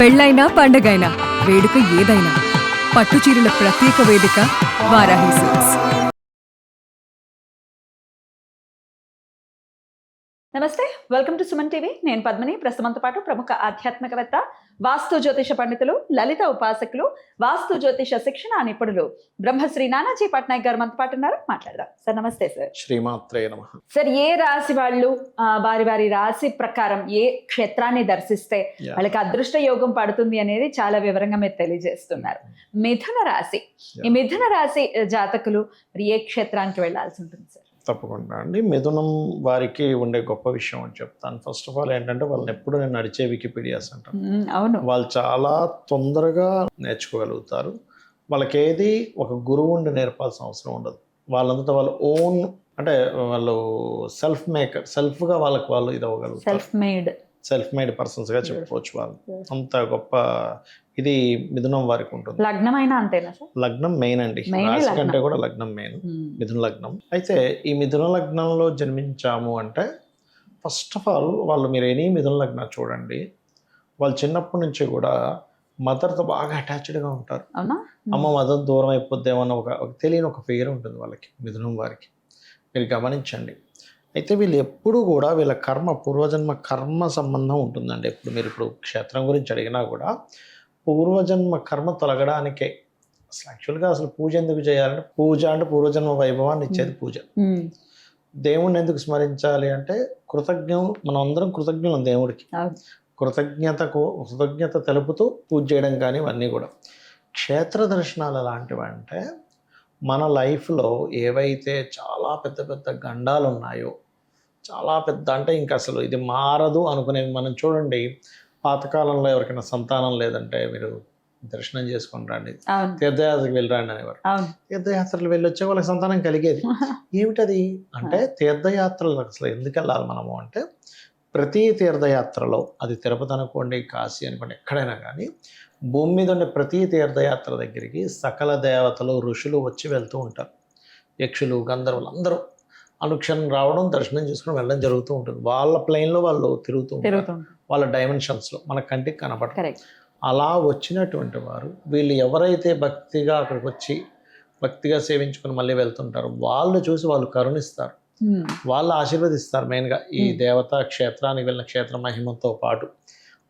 పెళ్ళైనా పండగైనా వేడుక ఏదైనా పట్టుచీరల ప్రత్యేక వేదిక వారాహి సిల్క్స్. నమస్తే, వెల్కమ్ టు సుమన్ టీవీ. నేను పద్మిని. ప్రస్తుతంతో పాటు ప్రముఖ ఆధ్యాత్మికవేత్త, వాస్తు జ్యోతిష పండితులు, లలిత ఉపాసకులు, వాస్తు జ్యోతిష శిక్షణ నిపుణులు బ్రహ్మశ్రీ నానాజీ పట్నాయక్ గారు మనతో పాటు ఉన్నారు. మాట్లాడదాం సార్. నమస్తే సార్. శ్రీమాత్రే నమః. సార్, ఏ రాశి వాళ్ళు వారి వారి రాశి ప్రకారం ఏ క్షేత్రాన్ని దర్శిస్తే వాళ్ళకి అదృష్ట యోగం పడుతుంది అనేది చాలా వివరంగా మీరు తెలియజేస్తున్నారు. మిథున రాశి, ఈ మిథున రాశి జాతకులు మరి ఏ క్షేత్రానికి వెళ్లాల్సి ఉంటుంది సార్? తప్పకుండా అండి. మిథునం వారికి ఉండే గొప్ప విషయం అని చెప్తాను. ఫస్ట్ ఆఫ్ ఆల్ ఏంటంటే వాళ్ళని ఎప్పుడు నేను నడిచే వికీపీడియాస్ అంటాను. అవును, వాళ్ళు చాలా తొందరగా నేర్చుకోగలుగుతారు. వాళ్ళకి ఏది ఒక గురువు ఉండి నేర్పాల్సిన అవసరం ఉండదు. వాళ్ళంతా వాళ్ళ ఓన్, అంటే వాళ్ళు సెల్ఫ్ మేకర్, సెల్ఫ్గా వాళ్ళకి వాళ్ళు ఇది అవ్వగలుగుతారు. సెల్ఫ్ మేడ్ పర్సన్స్గా చెప్పుకోవచ్చు. వాళ్ళు అంత గొప్ప ఇది మిథునం వారికి ఉంటుంది. లగ్నం అయినా అంతేనా సార్? లగ్నం మెయిన్ అండి. రాశి కంటే కూడా లగ్నం మెయిన్. మిథున లగ్నం. అయితే ఈ మిథున లగ్నంలో జన్మించాము అంటే ఫస్ట్ ఆఫ్ ఆల్ వాళ్ళు, మీరు ఎనీ మిథున లగ్నం చూడండి, వాళ్ళు చిన్నప్పటి నుంచి కూడా మదర్తో బాగా అటాచ్డ్గా ఉంటారు. అమ్మ మదర్ దూరం అయిపోద్దేమన్న ఒక తెలియని ఒక ఫియర్ ఉంటుంది వాళ్ళకి, మిథునం వారికి. మీరు గమనించండి. అయితే వీళ్ళు ఎప్పుడు కూడా వీళ్ళ కర్మ, పూర్వజన్మ కర్మ సంబంధం ఉంటుందండి. ఇప్పుడు క్షేత్రం గురించి అడిగినా కూడా పూర్వజన్మ కర్మ తొలగడానికే. యాక్చువల్గా అసలు పూజ ఎందుకు చేయాలంటే, పూజ అంటే పూర్వజన్మ వైభవాన్ని ఇచ్చేది పూజ. దేవుణ్ణి ఎందుకు స్మరించాలి అంటే మనం అందరం కృతజ్ఞులం దేవుడికి. కృతజ్ఞత తెలుపుతూ పూజ చేయడం కానీ ఇవన్నీ కూడా. క్షేత్ర దర్శనాలు ఎలాంటివి అంటే, మన లైఫ్లో ఏవైతే చాలా పెద్ద పెద్ద గండాలు ఉన్నాయో, చాలా పెద్ద అంటే ఇంకా అసలు ఇది మారదు అనుకునేవి, మనం చూడండి పాతకాలంలో ఎవరికైనా సంతానం లేదంటే మీరు దర్శనం చేసుకొని రండి, తీర్థయాత్రకు వెళ్ళి రండి అనేవారు. తీర్థయాత్రలు వెళ్ళి వచ్చే వాళ్ళకి సంతానం కలిగేది. ఏమిటది అంటే, తీర్థయాత్రలు అసలు ఎందుకు వెళ్ళాలి మనము అంటే, ప్రతి తీర్థయాత్రలో, అది తిరుపతి అనుకోండి, కాశీ అనుకోండి, ఎక్కడైనా కానీ భూమి మీద ఉండే ప్రతి తీర్థయాత్ర దగ్గరికి సకల దేవతలు, ఋషులు వచ్చి వెళ్తూ ఉంటారు. యక్షులు, గంధర్వులు అందరూ అనుక్షణం రావడం, దర్శనం చేసుకుని వెళ్ళడం జరుగుతూ ఉంటుంది. వాళ్ళ ప్లేన్లో వాళ్ళు తిరుగుతూ ఉంటారు, వాళ్ళ డైమెన్షన్స్లో, మన కంటికి కనపడతారు. అలా వచ్చినటువంటి వారు, వీళ్ళు ఎవరైతే భక్తిగా అక్కడికి వచ్చి భక్తిగా సేవించుకుని మళ్ళీ వెళ్తుంటారో వాళ్ళు చూసి వాళ్ళు కరుణిస్తారు, వాళ్ళు ఆశీర్వదిస్తారు. మెయిన్గా ఈ దేవతా క్షేత్రానికి వెళ్ళిన క్షేత్ర మహిమతో పాటు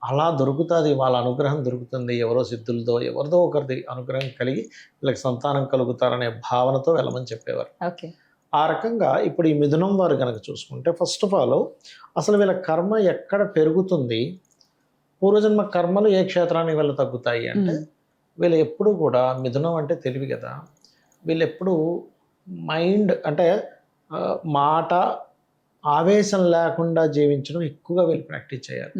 అలా దొరుకుతుంది, వాళ్ళ అనుగ్రహం దొరుకుతుంది. ఎవరో సిద్ధులతో, ఎవరిదో ఒకరిది అనుగ్రహం కలిగి వీళ్ళకి సంతానం కలుగుతారనే భావనతో వెళ్ళమని చెప్పేవారు. ఆ రకంగా ఇప్పుడు ఈ మిథునం వారు కనుక చూసుకుంటే, ఫస్ట్ ఆఫ్ ఆల్ అసలు వీళ్ళ కర్మ ఎక్కడ పెరుగుతుంది, పూర్వజన్మ కర్మలు ఏ క్షేత్రానికి వెళ్ళ తగ్గుతాయి అంటే, వీళ్ళు ఎప్పుడు కూడా, మిథునం అంటే తెలివి కదా, వీళ్ళు ఎప్పుడు మైండ్ అంటే మాట ఆవేశం లేకుండా జీవించడం ఎక్కువగా వీళ్ళు ప్రాక్టీస్ చేయాలి.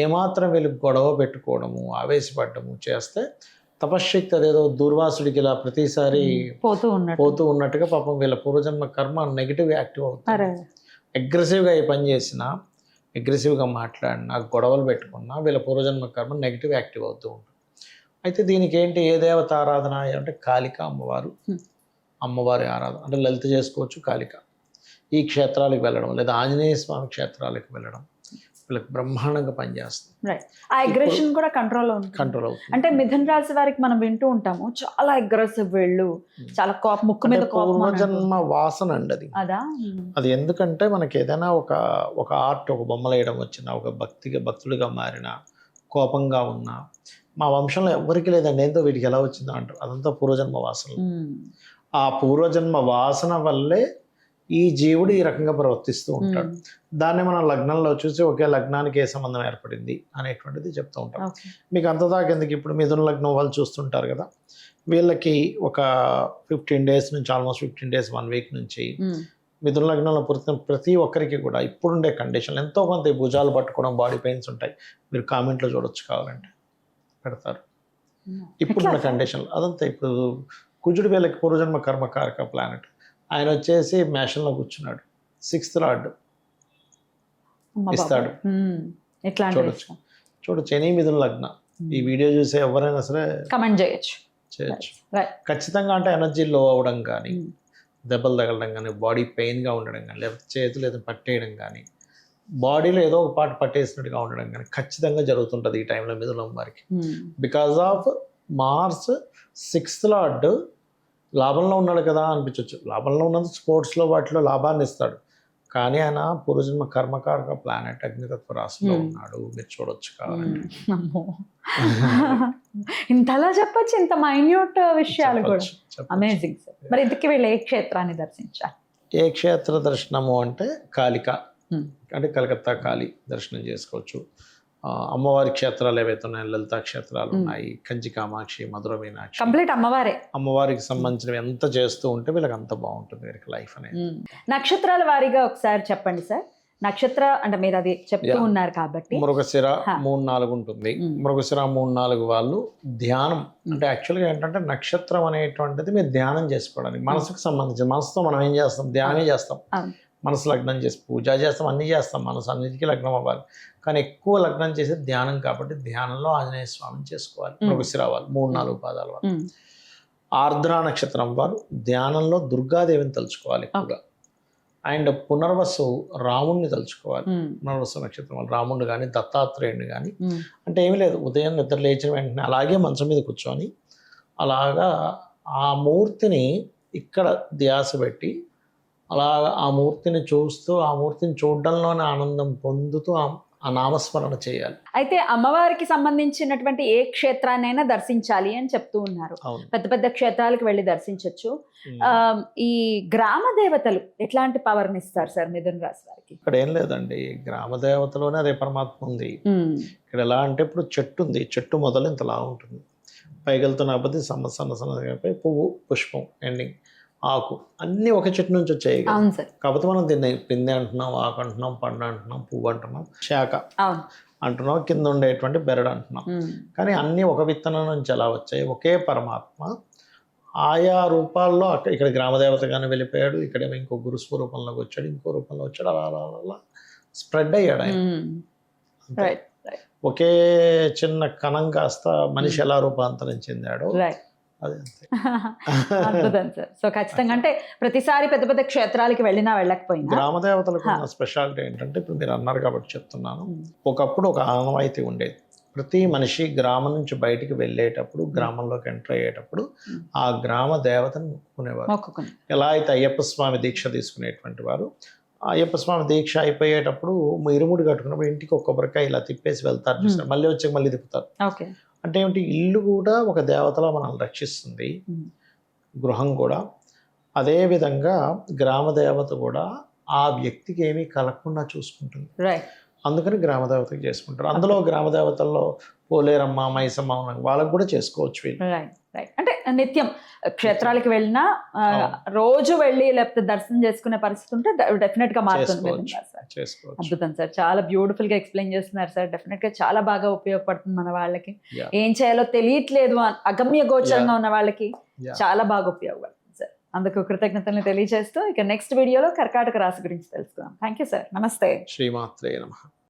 ఏమాత్రం వీళ్ళు గొడవ పెట్టుకోవడము, ఆవేశపడము చేస్తే తపశ్శక్తి అదేదో దుర్వాసుడికి ఇలా ప్రతిసారి పోతూ ఉన్నట్టుగా పాపం వీళ్ళ పూర్వజన్మ కర్మ నెగిటివ్ యాక్టివ్ అవుతుంది. అగ్రెసివ్గా ఏ పని చేసినా, అగ్రెసివ్గా మాట్లాడినా, గొడవలు పెట్టుకున్నా వీళ్ళ పూర్వజన్మ కర్మ నెగిటివ్ యాక్టివ్ అవుతూ ఉంటుంది. అయితే దీనికి ఏంటి, ఏ దేవత ఆరాధన అంటే కాళిక అమ్మవారి ఆరాధన. అంటే లలిత చేసుకోవచ్చు, కాళిక. ఈ క్షేత్రాలకు వెళ్ళడం, లేదా ఆంజనేయ స్వామి క్షేత్రాలకు వెళ్ళడం వీళ్ళకి బ్రహ్మాండంగా పనిచేస్తుంది. ఆ అగ్రెషన్ కూడా కంట్రోల్ అవుతుంది. అంటే మిథున రాశి వారికి మనం వింటూ ఉంటాము, చాలా అగ్రెసివ్ వీళ్ళు, చాలా కోపం, ముక్కు మీద కోపం. పూర్వజన్మ వాసన అండి అది. అది ఎందుకంటే మనకి ఏదైనా ఒక ఆర్ట్, ఒక బొమ్మలు వేయడం వచ్చినా, ఒక భక్తుడిగా మారిన, కోపంగా ఉన్నా, మా వంశంలో ఎవరికి లేదండి, ఏంటో వీటికి ఎలా వచ్చిందో అంటారు. అదంతా పూర్వజన్మ వాసన. ఆ పూర్వజన్మ వాసన వల్లే ఈ జీవుడు ఈ రకంగా ప్రవర్తిస్తూ ఉంటాడు. దాన్ని మనం లగ్నంలో చూసి ఒకే లగ్నానికి ఏ సంబంధం ఏర్పడింది అనేటువంటిది చెప్తూ ఉంటాం. మీకు అంతదాకా ఎందుకు, ఇప్పుడు మిథున లగ్నం వాళ్ళు చూస్తుంటారు కదా, వీళ్ళకి ఒక 15 days నుంచి, ఆల్మోస్ట్ 15 days 1 week నుంచి మిథున లగ్నంలో పుట్టిన ప్రతి ఒక్కరికి కూడా ఇప్పుడుండే కండిషన్లు ఎంతో కొంత భుజాలు పట్టుకోవడం, బాడీ పెయిన్స్ ఉంటాయి. మీరు కామెంట్లో చూడొచ్చు, కావాలంటే పెడతారు. ఇప్పుడున్న కండిషన్లు అదంతా. ఇప్పుడు కుజుడు వీళ్ళకి పూర్వజన్మ కర్మకారక ప్లానెట్. ఆయన వచ్చేసి మేషంలో కూర్చున్నాడు, 6th లార్డ్ ఇస్తాడు. చూడొచ్చు ఎనీ మిథున లగ్న ఈ వీడియో చూసే ఎవరైనా సరే కమెంట్ చేయొచ్చు. ఖచ్చితంగా. అంటే ఎనర్జీ లో అవ్వడం కానీ, దెబ్బలు తగలడం కానీ, బాడీ పెయిన్గా ఉండడం కానీ, లేకపోతే చేతులు ఏదో పట్టేయడం కానీ, బాడీలో ఏదో ఒక పార్ట్ పట్టేసినట్టుగా ఉండడం కానీ ఖచ్చితంగా జరుగుతుంటుంది ఈ టైంలో మిథునం వారికి. Because of Mars 6th lord లాభంలో ఉన్నాడు కదా అనిపించవచ్చు. లాభంలో ఉన్నందుకు స్పోర్ట్స్లో వాటిలో లాభాన్ని ఇస్తాడు, కానీ ఆయన పూర్వజన్మ కర్మకారక ప్లానెట్ అగ్నితత్వ రాశిలో ఉన్నాడు. మీరు చూడొచ్చు కావాలంటే. అమ్మో. ఇంతలా చెప్పచ్చు, ఇంత మైన్యూట్ విషయాలు కూడా. Amazing sir. మరి ఇంతకీ వీళ్ళు ఏ క్షేత్రాన్ని దర్శించాలి? ఏ క్షేత్ర దర్శనము అంటే కాళిక, అంటే కలకత్తా కాళీ దర్శనం చేసుకోవచ్చు. అమ్మవారి క్షేత్రాలు ఏవైతే ఉన్నాయో లలితా క్షేత్రాలు ఉన్నాయి, కంచి కామాక్షి, మధుర మీనాక్షి, కంప్లీట్ అమ్మవారే. అమ్మవారికి సంబంధించినవి ఎంత చేస్తూ ఉంటే వీళ్ళకి అంత బాగుంటుంది వీరికి లైఫ్ అనేది. నక్షత్రాల వారీగా ఒకసారి చెప్పండి సార్. నక్షత్ర అంటే మీరు అది చెప్తూ ఉన్నారు కాబట్టి మృగశిర 3-4 ఉంటుంది. మృగశిర 3-4 వాళ్ళు ధ్యానం అంటే యాక్చువల్గా ఏంటంటే నక్షత్రం అనేటువంటిది మీరు ధ్యానం చేసుకోవడానికి మనసుకు సంబంధించి, మనసుతో మనం ఏం చేస్తాం, ధ్యానమే చేస్తాం. మనసు లగ్నం చేసి పూజ చేస్తాం, అన్నీ చేస్తాం, మనసు అన్నిటికీ లగ్నం అవ్వాలి. కానీ ఎక్కువ లగ్నం చేసేది ధ్యానం కాబట్టి ధ్యానంలో ఆంజనేయ స్వామిని చేసుకోవాలి. మృగశిర వాళ్ళు 3-4 పాదాల వాళ్ళు. ఆర్ద్ర నక్షత్రం వారు ధ్యానంలో దుర్గాదేవిని తలుచుకోవాలి ఎక్కువగా. అండ్ పునర్వసు రాముణ్ణి తలుచుకోవాలి. పునర్వసు నక్షత్రం వాళ్ళు రాముడు కానీ దత్తాత్రేయుడిని కానీ, అంటే ఏమీ లేదు, ఉదయం నిద్ర లేచిన వెంటనే అలాగే మంచం మీద కూర్చొని అలాగా ఆ మూర్తిని ఇక్కడ ధ్యాస పెట్టి అలా ఆ మూర్తిని చూస్తూ ఆ మూర్తిని చూడడంలోనే ఆనందం పొందుతూ ఆ నామస్మరణ చేయాలి. అయితే అమ్మవారికి సంబంధించినటువంటి ఏ క్షేత్రాన్నైనా దర్శించాలి అని చెప్తూ ఉన్నారు. పెద్ద పెద్ద క్షేత్రాలకు వెళ్ళి దర్శించవచ్చు. ఈ గ్రామ దేవతలు ఎట్లాంటి పవర్ని ఇస్తారు సార్ మిథున రాశి వారికి? ఇక్కడ ఏం లేదండి, గ్రామ దేవతలోనే అదే పరమాత్మ ఉంది. ఇక్కడ ఎలా అంటే ఇప్పుడు చెట్టు ఉంది, చెట్టు మొదలు ఇంతలా ఉంటుంది, పైగలుతున్న అబ్బది సన్న పువ్వు, పుష్పం, ఎండింగ్, ఆకు అన్నీ ఒక చెట్టు నుంచి వచ్చాయి. కాకపోతే మనం దీన్ని పిందె అంటున్నాం, ఆకు అంటున్నాం, పండు అంటున్నాం, పువ్వు అంటున్నాం, శాఖ అంటున్నాం, కింద ఉండేటువంటి బెరడు అంటున్నాం. కానీ అన్నీ ఒక విత్తనం నుంచి ఎలా వచ్చాయి, ఒకే పరమాత్మ ఆయా రూపాల్లో ఇక్కడ గ్రామదేవతగానే వెళ్ళిపోయాడు, ఇక్కడేమో ఇంకో గురుస్వరూపంలోకి వచ్చాడు, ఇంకో రూపంలో వచ్చాడు, అలా అలా అలా స్ప్రెడ్ అయ్యాడు ఆయన. ఒకే చిన్న కణం కాస్త మనిషి ఎలా రూపాంతరం చెందాడో అద్భుతం సార్. సో ఖచ్చితంగా అంటే ప్రతిసారి పెద్ద పెద్ద క్షేత్రాలకి వెళ్ళినా వెళ్ళకపోయినా గ్రామదేవతలకు ఉన్న స్పెషాలిటీ ఏంటంటే, ఇప్పుడు మీరు అన్నారు కాబట్టి చెప్తున్నాను, ఒకప్పుడు ఒక ఆనవాయితీ ఉండేది. ప్రతి మనిషి గ్రామం నుంచి బయటికి వెళ్ళేటప్పుడు, గ్రామంలోకి ఎంటర్ అయ్యేటప్పుడు ఆ గ్రామ దేవతను మొక్కుకునేవారు. ఎలా అయితే అయ్యప్ప స్వామి దీక్ష తీసుకునేటువంటి వారు, అయ్యప్ప స్వామి దీక్ష అయిపోయేటప్పుడు ఇరుముడి కట్టుకున్నప్పుడు ఇంటికి ఒక కొబ్బరికాయ ఇలా తిప్పేసి వెళ్తారు చూస్తారు, మళ్ళీ వచ్చి మళ్ళీ తిప్పుతారు. అంటే ఏమిటి, ఇల్లు కూడా ఒక దేవతలో మనల్ని రక్షిస్తుంది, గృహం కూడా. అదేవిధంగా గ్రామ దేవత కూడా ఆ వ్యక్తికి ఏమీ కలగకుండా చూసుకుంటుంది. అందుకని గ్రామ దేవతకి చేసుకుంటారు. అందులో గ్రామ దేవతల్లో పోలేరమ్మ, మైసమ్మ వాళ్ళకి కూడా చేసుకోవచ్చు వీళ్ళు. అంటే నిత్యం క్షేత్రాలకు వెళ్ళినా రోజు వెళ్ళి లేకపోతే దర్శనం చేసుకునే పరిస్థితి ఉంటే డెఫినెట్ గా మారుతుంది. అద్భుతం సార్, చాలా బ్యూటిఫుల్ గా ఎక్స్ప్లెయిన్ చేస్తున్నారు సార్. డెఫినెట్ గా చాలా బాగా ఉపయోగపడుతుంది మన వాళ్ళకి. ఏం చేయాలో తెలియట్లేదు, అగమ్య గోచరంగా ఉన్న వాళ్ళకి చాలా బాగా ఉపయోగపడుతుంది సార్. అందుకు కృతజ్ఞతలు తెలియజేస్తూ ఇక నెక్స్ట్ వీడియోలో కర్కాటక రాశి గురించి తెలుసుకుందాం. Thank you sir. నమస్తే. శ్రీమాత్రే నమః.